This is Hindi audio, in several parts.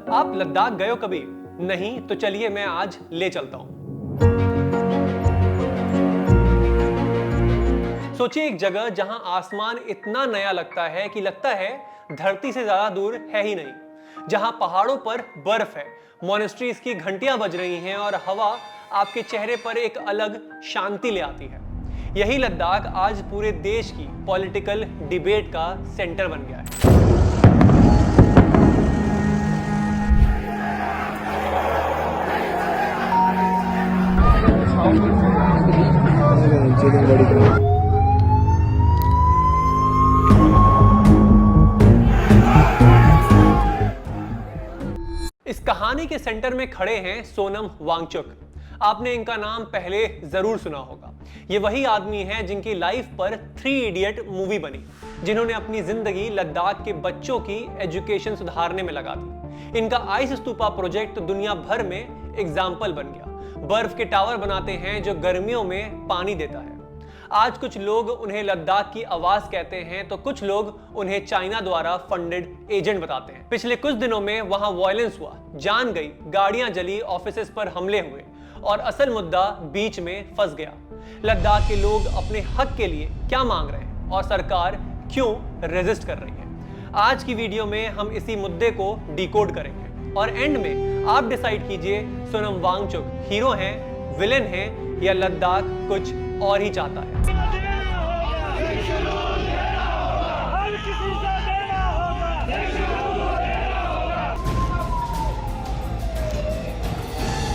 आप लद्दाख गए हो कभी? नहीं तो चलिए मैं आज ले चलता हूं। सोचिए एक जगह जहां आसमान इतना नया लगता है कि लगता है धरती से ज्यादा दूर है ही नहीं, जहां पहाड़ों पर बर्फ है, मॉनेस्ट्रीज की घंटियां बज रही हैं और हवा आपके चेहरे पर एक अलग शांति ले आती है। यही लद्दाख आज पूरे देश की पॉलिटिकल डिबेट का सेंटर बन गया है। इस कहानी के सेंटर में खड़े हैं सोनम वांगचुक। आपने इनका नाम पहले जरूर सुना होगा। ये वही आदमी हैं जिनकी लाइफ पर 3 इडियट मूवी बनी, जिन्होंने अपनी जिंदगी लद्दाख के बच्चों की एजुकेशन सुधारने में लगा दी। इनका आइस स्तूपा प्रोजेक्ट दुनिया भर में एग्जाम्पल बन गया। बर्फ के टावर बनाते हैं जो गर्मियों में पानी देता है। आज कुछ लोग उन्हें लद्दाख की आवाज कहते हैं तो कुछ लोग उन्हें चाइना द्वारा फंडेड एजेंट बताते हैं। पिछले कुछ दिनों में वहां वायलेंस हुआ, जान गई, गाड़ियां जली, ऑफिसेस पर हमले हुए और असल मुद्दा बीच में फंस गया। लद्दाख के लोग अपने हक के लिए क्या मांग रहे हैं और सरकार क्यों रेजिस्ट कर रही है। आज की वीडियो में हम इसी मुद्दे को डिकोड करेंगे और एंड में आप डिसाइड कीजिए सोनम वांगचुक हीरो हैं, विलेन हैं या लद्दाख कुछ और ही चाहता है।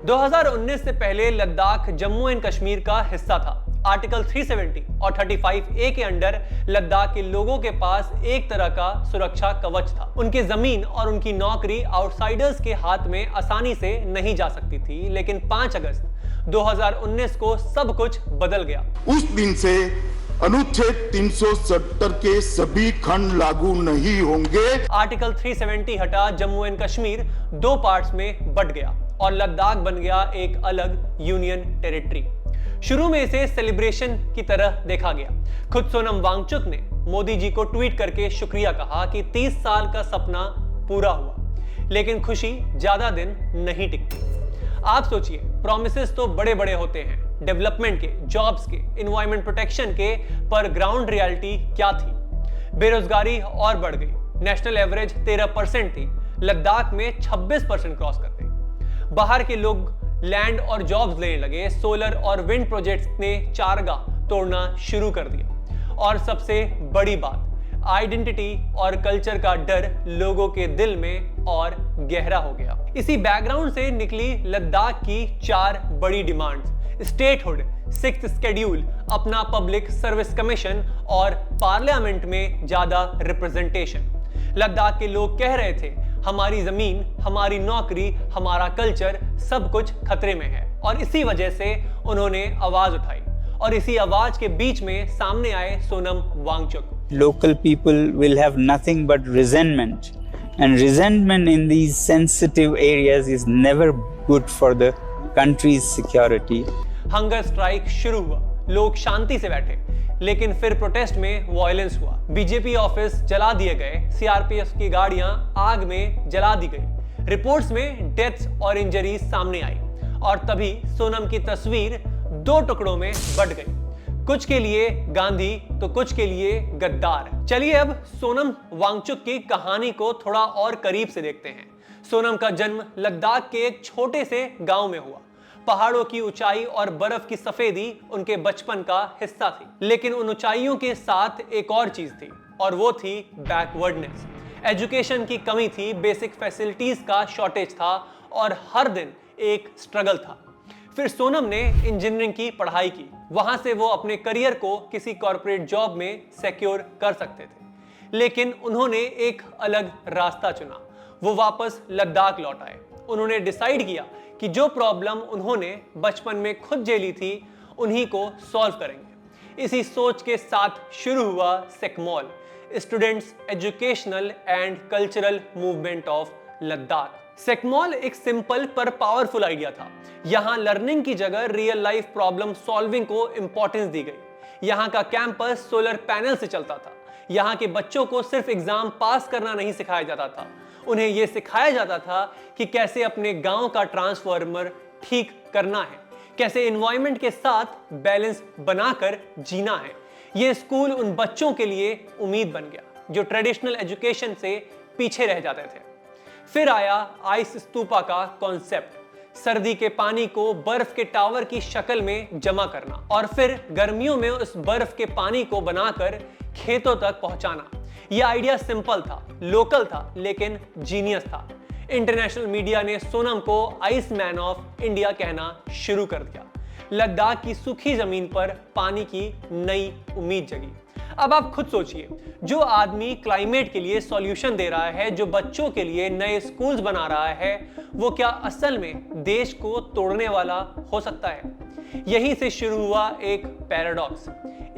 2019 से पहले लद्दाख जम्मू एंड कश्मीर का हिस्सा था। आर्टिकल 370 और 35A के अंडर लद्दाख के लोगों के पास एक तरह का सुरक्षा कवच था। उनकी जमीन और उनकी नौकरी आउटसाइडर्स के हाथ में आसानी से नहीं जा सकती थी। लेकिन 5 अगस्त 2019 को सब कुछ बदल गया। उस दिन से अनुच्छेद 370 के सभी खंड लागू नहीं होंगे। आर्टिकल 370 हटा, जम्मू एंड कश्मीर 2 पार्ट्स में बंट गया और लद्दाख बन गया एक अलग यूनियन टेरिटरी। शुरू में इसे सेलिब्रेशन की तरह देखा गया। खुद सोनम वांगचुक ने मोदी जी को ट्वीट करके शुक्रिया कहा कि 30 साल का सपना पूरा हुआ। लेकिन खुशी ज्यादा दिन नहीं टिकती। आप सोचिए, प्रॉमिसेस तो बड़े बड़े होते हैं, डेवलपमेंट के, जॉब्स के, एनवायरमेंट प्रोटेक्शन के, पर ग्राउंड रियलिटी क्या थी? बेरोजगारी और बढ़ गई। नेशनल एवरेज 13% थी, लद्दाख में 26% क्रॉस कर गई। बाहर के लोग लैंड और जॉब्स लेने लगे। सोलर और विंड प्रोजेक्ट्स ने चारगाह तोड़ना शुरू कर दिया। और सबसे बड़ी बात, आइडेंटिटी और कल्चर का डर लोगों के दिल में और गहरा हो गया। इसी बैकग्राउंड से निकली लद्दाख की 4 बड़ी डिमांड्स: स्टेटहुड, 6th शेड्यूल, अपना पब्लिक सर्विस कमीशन और पार्लियामेंट में ज्यादा रिप्रेजेंटेशन। लद्दाख के लोग कह रहे थे, हमारी जमीन, हमारी नौकरी, हमारा कल्चर सब कुछ खतरे में है। और इसी वजह से उन्होंने आवाज उठाई और इसी आवाज के बीच में सामने आए Sonam Wangchuk. Local people will have nothing but resentment, and resentment in these sensitive areas is never good for the country's security. Hunger strike शुरू हुआ, लोग शांति से बैठे, लेकिन फिर प्रोटेस्ट में वायलेंस हुआ। बीजेपी ऑफिस जला दिए गए, सीआरपीएफ की गाड़ियां आग में जला दी गई। रिपोर्ट्स में डेथ्स और इंजरीज सामने आई और तभी सोनम की तस्वीर 2 टुकड़ों में बंट गई, कुछ के लिए गांधी तो कुछ के लिए गद्दार। चलिए अब सोनम वांगचुक की कहानी को थोड़ा और करीब से देखते हैं। सोनम का जन्म लद्दाख के एक छोटे से गांव में हुआ। पहाड़ों की ऊंचाई और बर्फ की सफेदी उनके बचपन का हिस्सा थी। लेकिन उन ऊंचाइयों के साथ एक और चीज थी और वो थी बैकवर्डनेस। एजुकेशन की कमी थी, बेसिक फैसिलिटीज का शॉर्टेज था और हर दिन एक स्ट्रगल था। फिर सोनम ने इंजीनियरिंग की पढ़ाई की। वहां से वो अपने करियर को किसी कॉर्पोरेट जॉब में सिक्योर कर सकते थे। लेकिन उन्होंने एक अलग रास्ता चुना। वो वापस लद्दाख लौट आए। उन्होंने डिसाइड किया कि जो प्रॉब्लम उन्होंने बचपन में खुद झेली थी उन्हीं को सॉल्व करेंगे। इसी सोच के साथ शुरू हुआ SECMOL, students educational and cultural movement of Ladakh. SECMOL एक सिंपल पर पावरफुल आइडिया था। यहां लर्निंग की जगह रियल लाइफ प्रॉब्लम सॉल्विंग को इंपॉर्टेंस दी गई। यहां का कैंपस सोलर पैनल से चलता था। यहां के बच्चों को सिर्फ एग्जाम पास करना नहीं सिखाया जाता था, उन्हें यह सिखाया जाता था कि कैसे अपने गांव का ट्रांसफार्मर ठीक करना है, कैसे एनवायरनमेंट के साथ बैलेंस बनाकर जीना है। यह स्कूल उन बच्चों के लिए उम्मीद बन गया जो ट्रेडिशनल एजुकेशन से पीछे रह जाते थे। फिर आया आइस स्तूपा का कॉन्सेप्ट, सर्दी के पानी को बर्फ के टावर की शक्ल में जमा करना और फिर गर्मियों में उस बर्फ के पानी को बनाकर खेतों तक पहुंचाना। यह आइडिया सिंपल था, लोकल था, लेकिन जीनियस था। इंटरनेशनल मीडिया ने सोनम को आइस मैन ऑफ इंडिया कहना शुरू कर दिया। लद्दाख की सूखी जमीन पर पानी की नई उम्मीद जगी। अब आप खुद सोचिए, जो आदमी क्लाइमेट के लिए सॉल्यूशन दे रहा है, जो बच्चों के लिए नए स्कूल्स बना रहा है, वो क्या असल में देश को तोड़ने वाला हो सकता है? यहीं से शुरू हुआ एक पैराडॉक्स।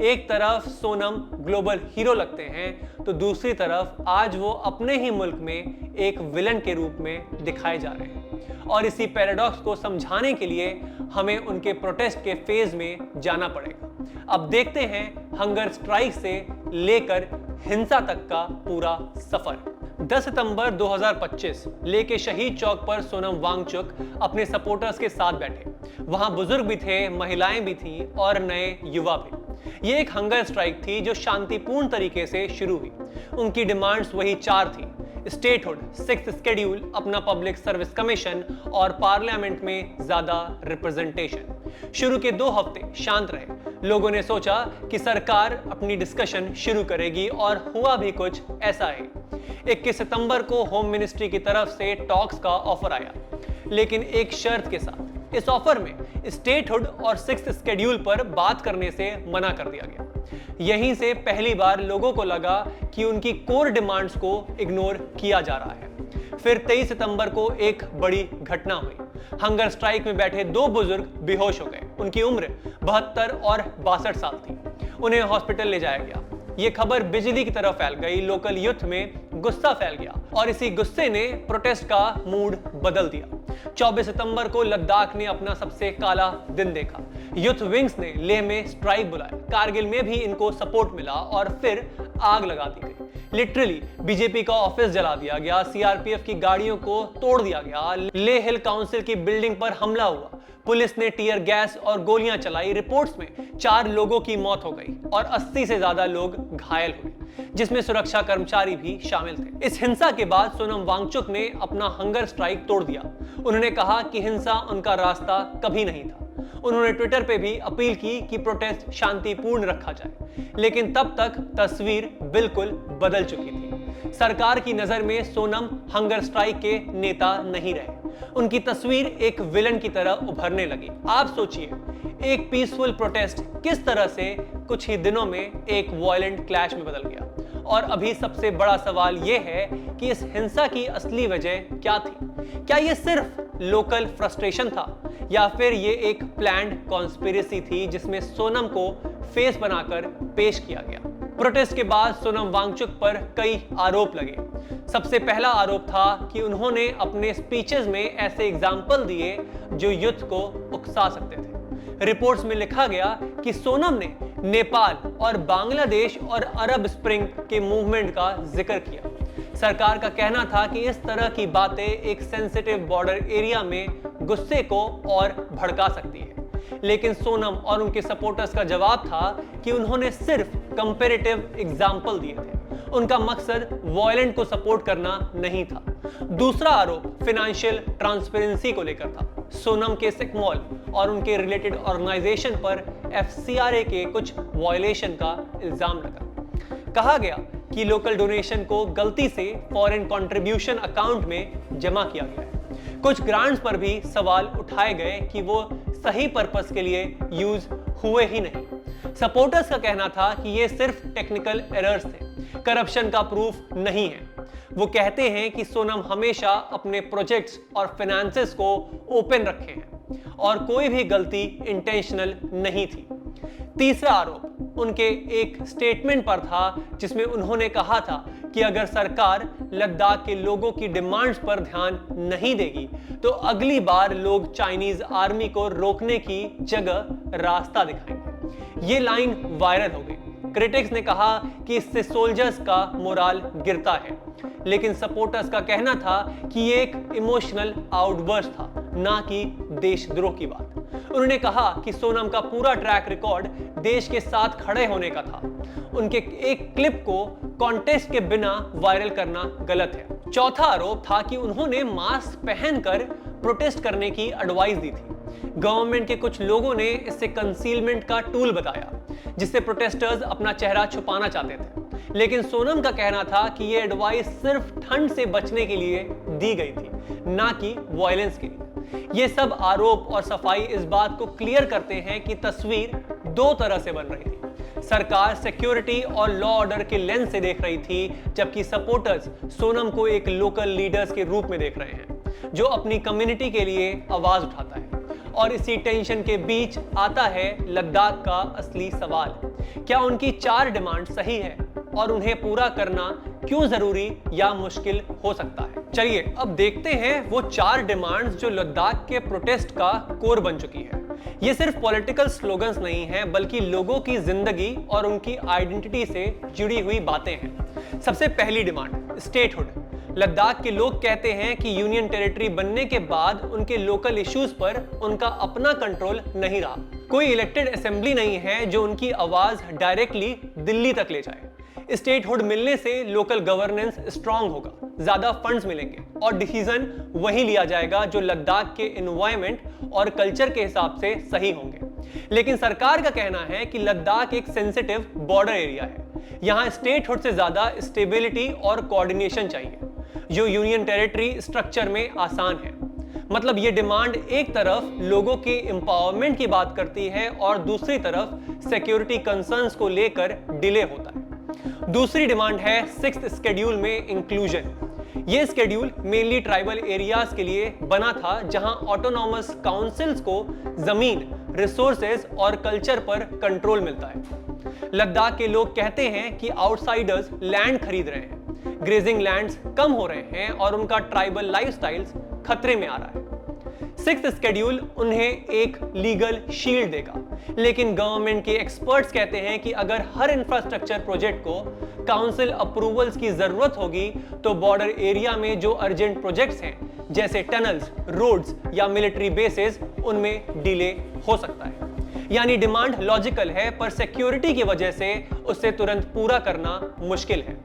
एक तरफ सोनम ग्लोबल हीरो लगते हैं तो दूसरी तरफ आज वो अपने ही मुल्क में एक विलन के रूप में दिखाए जा रहे हैं। और इसी पैराडॉक्स को समझाने के लिए हमें उनके प्रोटेस्ट के फेज में जाना पड़ेगा। अब देखते हैं हंगर स्ट्राइक से लेकर हिंसा तक का पूरा सफर। 10 सितंबर 2025 लेके शहीद चौक पर सोनम वांगचुक अपने सपोर्टर्स के साथ बैठे। वहां बुजुर्ग भी थे, महिलाएं भी थीं और नए युवा भी। ये एक हंगर स्ट्राइक थी जो शांतिपूर्ण तरीके से शुरू हुई। उनकी डिमांड्स वही 4 थी: स्टेटहुड, 6th शेड्यूल, अपना पब्लिक सर्विस कमीशन और पार्लियामेंट में ज्यादा रिप्रेजेंटेशन। शुरू के 2 हफ्ते शांत रहे। लोगों ने सोचा कि सरकार अपनी डिस्कशन शुरू करेगी और हुआ भी कुछ ऐसा ही। 21 सितंबर को होम मिनिस्ट्री की तरफ से टॉक्स का ऑफर आया, लेकिन एक शर्त के साथ। इस ऑफर में स्टेटहुड और 6th शेड्यूल पर बात करने से मना कर दिया गया। यहीं से पहली बार लोगों को लगा कि उनकी कोर डिमांड्स को इग्नोर किया जा रहा है। फिर 23 सितंबर को एक बड़ी घटना हुई। हंगर स्ट्राइक में बैठे 2 बुजुर्ग बेहोश हो गए। उनकी उम्र 72 और 62 साल थी। उन्हें हॉस्पिटल ले जाया गया। यह खबर बिजली की तरह फैल गई। लोकल यूथ में गुस्सा फैल गया और इसी गुस्से ने प्रोटेस्ट का मूड बदल दिया। 24 सितंबर को लद्दाख ने अपना सबसे काला दिन देखा। यूथ विंग्स ने लेह में स्ट्राइक बुलाया। कारगिल में भी इनको सपोर्ट मिला और फिर आग लगा दी गई। लिटरली बीजेपी का ऑफिस जला दिया गया, सीआरपीएफ की गाड़ियों को तोड़ दिया गया, लेह हिल काउंसिल की बिल्डिंग पर हमला हुआ, पुलिस ने टीयर गैस और गोलियां चलाई। रिपोर्ट्स में 4 लोगों की मौत हो गई और 80 से ज्यादा लोग घायल हुए, जिसमें सुरक्षा कर्मचारी भी शामिल थे। इस हिंसा के बाद सोनम वांगचुक ने अपना हंगर स्ट्राइक तोड़ दिया। उन्होंने कहा कि हिंसा उनका रास्ता कभी नहीं था। उन्होंने ट्विटर पे भी अपील की कि प्रोटेस्ट शांतिपूर्ण रखा जाए, लेकिन तब तक तस्वीर बिल्कुल बदल चुकी थी। सरकार की नजर में सोनम हंगर स्ट्राइक के नेता नहीं रहे। उनकी तस्वीर एक विलन की तरह उभरने लगी। आप सोचिए, एक पीसफुल प्रोटेस्ट किस तरह से कुछ ही दिनों में एक वायलेंट क्लैश में बदल गया। और अभी सबसे बड़ा सवाल यह है कि इस हिंसा की असली वजह क्या थी? क्या यह सिर्फ लोकल फ्रस्ट्रेशन था या फिर यह एक प्लान्ड कॉन्स्पिरेसी थी जिसमें सोनम को फेस बनाकर पेश किया गया? प्रोटेस्ट के बाद सोनम वांगचुक पर कई आरोप लगे। सबसे पहला आरोप था कि उन्होंने अपने स्पीचेस में ऐसे एग्जाम्पल दिए जो यूथ को उकसा सकते थे। रिपोर्ट्स में लिखा गया कि सोनम ने नेपाल और बांग्लादेश और अरब स्प्रिंग के मूवमेंट का जिक्र किया। सरकार का कहना था कि इस तरह की बातें एक सेंसिटिव बॉर्डर एरिया में गुस्से को और भड़का सकती है। लेकिन सोनम और उनके सपोर्टर्स का जवाब था कि उन्होंने सिर्फ कंपैरेटिव एग्जाम्पल दिए थे। उनका मकसद वायलेंट को सपोर्ट करना नहीं था। दूसरा आरोप फाइनेंशियल ट्रांसपेरेंसी को लेकर था। सोनम के सिकमॉल और उनके रिलेटेड ऑर्गेनाइजेशन पर एफसीआरए के कुछ वायलेशन का इल्जाम लगा। कहा गया कि लोकल डोनेशन को गलती से फॉरेन कंट्रीब्यूशन अकाउंट में जमा किया गया है। कुछ ग्रांट्स पर भी सवाल उठाए गए कि वो सही पर्पस के लिए यूज हुए ही नहीं। सपोर्टर्स का कहना था कि ये सिर्फ टेक्निकल एरर्स थे, करप्शन का प्रूफ नहीं है। वो कहते हैं कि सोनम हमेशा अपने प्रोजेक्ट्स और फाइनेंसेस को ओपन रखे हैं और कोई भी गलती इंटेंशनल नहीं थी। तीसरा आरोप उनके एक स्टेटमेंट पर था जिसमें उन्होंने कहा था कि अगर सरकार लद्दाख के लोगों की डिमांड्स पर ध्यान नहीं देगी तो अगली बार लोग चाइनीज आर्मी को रोकने की जगह रास्ता दिखाएंगे। ये लाइन वायरल हो गई। क्रिटिक्स ने कहा कि इससे सोल्जर्स का मोराल गिरता है, लेकिन सपोर्टर्स का कहना था कि ये एक इमोशनल आउटबर्स्ट था, ना कि देशद्रोह की बात। उन्होंने कहा कि सोनम का पूरा ट्रैक रिकॉर्ड देश के साथ खड़े होने का था। उनके एक क्लिप को कॉन्टेस्ट के बिना वायरल करना गलत है। चौथा आरोप था कि उन्होंने मास्क पहनकर प्रोटेस्ट करने की एडवाइस दी थी। गवर्नमेंट के कुछ लोगों ने इसे कंसीलमेंट का टूल बताया, जिससे प्रोटेस्टर्स अपना चेहरा छुपाना चाहते थे। लेकिन सोनम का कहना था कि यह एडवाइस सिर्फ ठंड से बचने के लिए दी गई थी, ना कि वायलेंस के लिए। ये सब आरोप और सफाई इस बात को क्लियर करते हैं कि तस्वीर दो तरह से बन रही थी। सरकार सिक्योरिटी और लॉ ऑर्डर के लेंस से देख रही थी, जबकि सपोर्टर्स सोनम को एक लोकल लीडर्स के रूप में देख रहे हैं, जो अपनी कम्युनिटी के लिए आवाज उठाता है। और इसी टेंशन के बीच आता है लद्दाख का असली सवाल। क्या उनकी 4 डिमांड सही है और उन्हें पूरा करना क्यों जरूरी या मुश्किल हो सकता है? चलिए अब देखते हैं वो 4 डिमांड्स जो लद्दाख के प्रोटेस्ट का कोर बन चुकी है। ये सिर्फ पॉलिटिकल स्लोगन्स नहीं हैं, बल्कि लोगों की जिंदगी और उनकी आइडेंटिटी से जुड़ी हुई बातें हैं। सबसे पहली डिमांड, स्टेटहुड। लद्दाख के लोग कहते हैं कि यूनियन टेरिटरी बनने के बाद उनके लोकल इश्यूज पर उनका अपना कंट्रोल नहीं रहा। कोई इलेक्टेड असेंबली नहीं है जो उनकी आवाज डायरेक्टली दिल्ली तक ले जाए। स्टेटहुड मिलने से लोकल गवर्नेंस स्ट्रांग होगा, ज्यादा फंड्स मिलेंगे और डिसीजन वही लिया जाएगा जो लद्दाख के एनवायरनमेंट और कल्चर के हिसाब से सही होंगे। लेकिन सरकार का कहना है कि लद्दाख एक सेंसिटिव बॉर्डर एरिया है। यहाँ स्टेटहुड से ज्यादा स्टेबिलिटी और कोऑर्डिनेशन चाहिए, जो यूनियन टेरिटरी स्ट्रक्चर में आसान है। मतलब ये डिमांड एक तरफ लोगों के एम्पावरमेंट की बात करती है और दूसरी तरफ सिक्योरिटी कंसर्न्स को लेकर डिले होता है। दूसरी डिमांड है 6th शेड्यूल में इंक्लूजन। ये शेड्यूल मेनली ट्राइबल एरियाज के लिए बना था, जहां ऑटोनॉमस काउंसिल्स को जमीन, रिसोर्सेज और कल्चर पर कंट्रोल मिलता है। लद्दाख के लोग कहते हैं कि आउटसाइडर्स लैंड खरीद रहे हैं, ग्रेजिंग लैंड्स कम हो रहे हैं और उनका ट्राइबल लाइफस्टाइल्स खतरे में आ रहा है। 6th शेड्यूल उन्हें एक लीगल शील्ड देगा, लेकिन गवर्नमेंट के एक्सपर्ट्स कहते हैं कि अगर हर इंफ्रास्ट्रक्चर प्रोजेक्ट को काउंसिल अप्रूवल्स की जरूरत होगी, तो बॉर्डर एरिया में जो अर्जेंट प्रोजेक्ट्स हैं, जैसे टनल्स, रोड्स या मिलिट्री बेसेस, उनमें डिले हो सकता है। यानी डिमांड लॉजिकल है, पर सिक्योरिटी की वजह से उसे तुरंत पूरा करना मुश्किल है।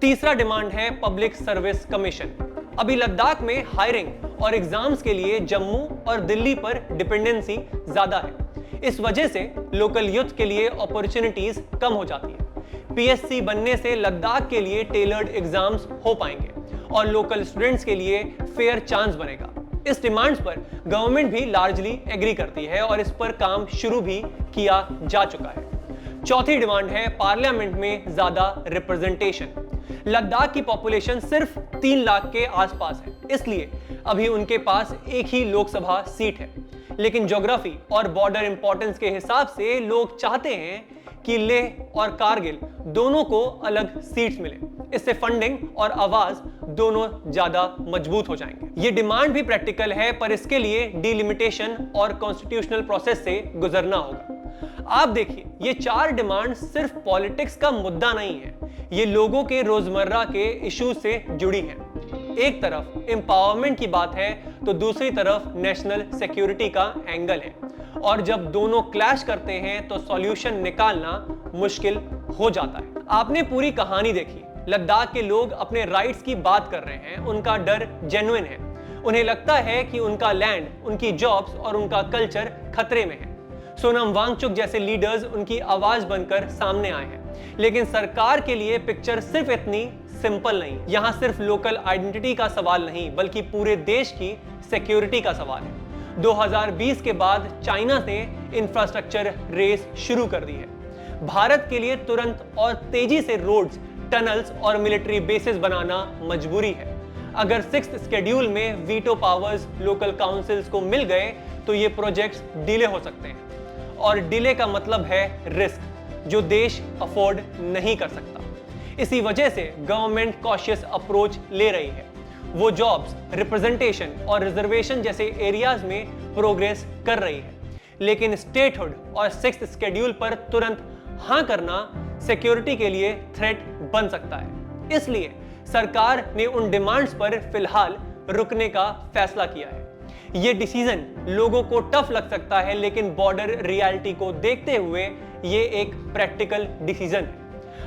तीसरा डिमांड है पब्लिक सर्विस कमीशन। अभी लद्दाख में हायरिंग और एग्जाम्स के लिए जम्मू और दिल्ली पर डिपेंडेंसी ज्यादा है। इस वजह से लोकल यूथ के लिए अपॉर्चुनिटीज कम हो जाती है। पीएससी बनने से लद्दाख के लिए टेलर्ड एग्जाम्स हो पाएंगे और लोकल स्टूडेंट्स के लिए फेयर चांस बनेगा। इस डिमांड्स पर गवर्नमेंट भी लार्जली एग्री करती है और इस पर काम शुरू भी किया जा चुका है। चौथी डिमांड है पार्लियामेंट में ज्यादा रिप्रेजेंटेशन। लद्दाख की पॉपुलेशन सिर्फ 3 लाख के आसपास है, इसलिए अभी उनके पास एक ही लोकसभा सीट है। लेकिन ज्योग्राफी और बॉर्डर इंपॉर्टेंस के हिसाब से लोग चाहते हैं कि लेह और कारगिल दोनों को अलग सीट्स मिले। इससे फंडिंग और आवाज दोनों ज्यादा मजबूत हो जाएंगे। ये डिमांड भी प्रैक्टिकल है, पर इसके लिए डिलिमिटेशन और कॉन्स्टिट्यूशनल प्रोसेस से गुजरना होगा। आप देखिए, ये 4 डिमांड सिर्फ पॉलिटिक्स का मुद्दा नहीं है, ये लोगों के रोजमर्रा के इश्यूज से जुड़ी हैं। एक तरफ एम्पावरमेंट की बात है, तो दूसरी तरफ नेशनल सिक्योरिटी का एंगल है, और जब दोनों क्लैश करते हैं तो सॉल्यूशन निकालना मुश्किल हो जाता है। आपने पूरी कहानी देखी। लद्दाख के लोग अपने राइट्स की बात कर रहे हैं, उनका डर जेन्युइन है। उन्हें लगता है कि उनका लैंड, उनकी जॉब्स और उनका कल्चर खतरे में है। सोनम वांगचुक जैसे लीडर्स उनकी आवाज बनकर सामने आए हैं। लेकिन सरकार के लिए पिक्चर सिर्फ इतनी सिंपल नहीं। यहाँ सिर्फ लोकल आइडेंटिटी का सवाल नहीं, बल्कि पूरे देश की सिक्योरिटी का सवाल है। 2020 के बाद चाइना ने इंफ्रास्ट्रक्चर रेस शुरू कर दी है। भारत के लिए तुरंत और तेजी से रोड्स, टनल्स और मिलिट्री बेसेस बनाना मजबूरी है। अगर 6th शेड्यूल में वीटो पावर्स लोकल काउंसिल्स को मिल गए, तो ये प्रोजेक्ट्स डिले हो सकते हैं, और डिले का मतलब है रिस्क, जो देश अफोर्ड नहीं कर सकता। इसी वजह से गवर्नमेंट कॉशियस अप्रोच ले रही है। वो जॉब्स, रिप्रेजेंटेशन और रिजर्वेशन जैसे एरियाज में प्रोग्रेस कर रही है, लेकिन स्टेटहुड और 6th शेड्यूल पर तुरंत हां करना सिक्योरिटी के लिए थ्रेट बन सकता है। इसलिए सरकार ने उन डिमांड्स पर फिलहाल रुकने का फैसला किया है। यह डिसीजन लोगों को टफ लग सकता है, लेकिन बॉर्डर रियलिटी को देखते हुए यह एक प्रैक्टिकल डिसीजन है।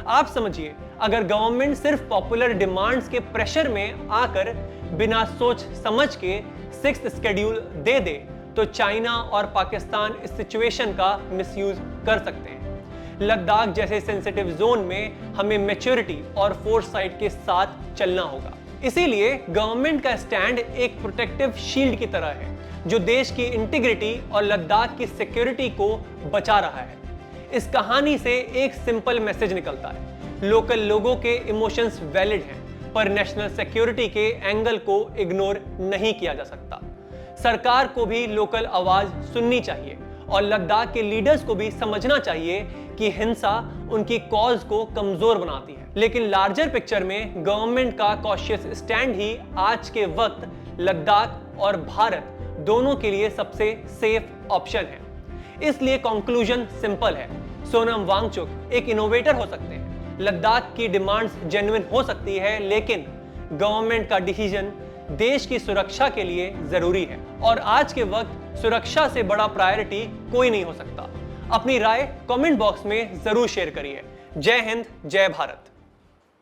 आप समझिए, अगर गवर्नमेंट सिर्फ पॉपुलर डिमांड्स के प्रेशर में आकर बिना सोच समझ के 6th शेड्यूल दे दे तो चाइना और पाकिस्तान इस सिचुएशन का मिसयूज कर सकते हैं। लद्दाख जैसे सेंसिटिव जोन में हमें मैच्योरिटी और फोरसाइट के साथ चलना होगा। इसीलिए गवर्नमेंट का स्टैंड एक प्रोटेक्टिव शील्ड की तरह है जो देश की इंटीग्रिटी और लद्दाख की सिक्योरिटी को बचा रहा है। इस कहानी से एक सिंपल मैसेज निकलता है, लोकल लोगों के इमोशंस वैलिड हैं, पर नेशनल सिक्योरिटी के एंगल को इग्नोर नहीं किया जा सकता। सरकार को भी लोकल आवाज सुननी चाहिए और लद्दाख के लीडर्स को भी समझना चाहिए कि हिंसा उनकी कॉज को कमजोर बनाती है। लेकिन लार्जर पिक्चर में गवर्नमेंट का कॉशियस स्टैंड ही आज के वक्त लद्दाख और भारत दोनों के लिए सबसे सेफ ऑप्शन है। इसलिए कंक्लूजन सिंपल है, सोनम वांगचुक एक इनोवेटर हो सकते हैं, लद्दाख की डिमांड्स जेन्युइन हो सकती है, लेकिन गवर्नमेंट का डिसीजन देश की सुरक्षा के लिए जरूरी है और आज के वक्त सुरक्षा से बड़ा प्रायोरिटी कोई नहीं हो सकता। अपनी राय कमेंट बॉक्स में जरूर शेयर करिए। जय हिंद, जय भारत।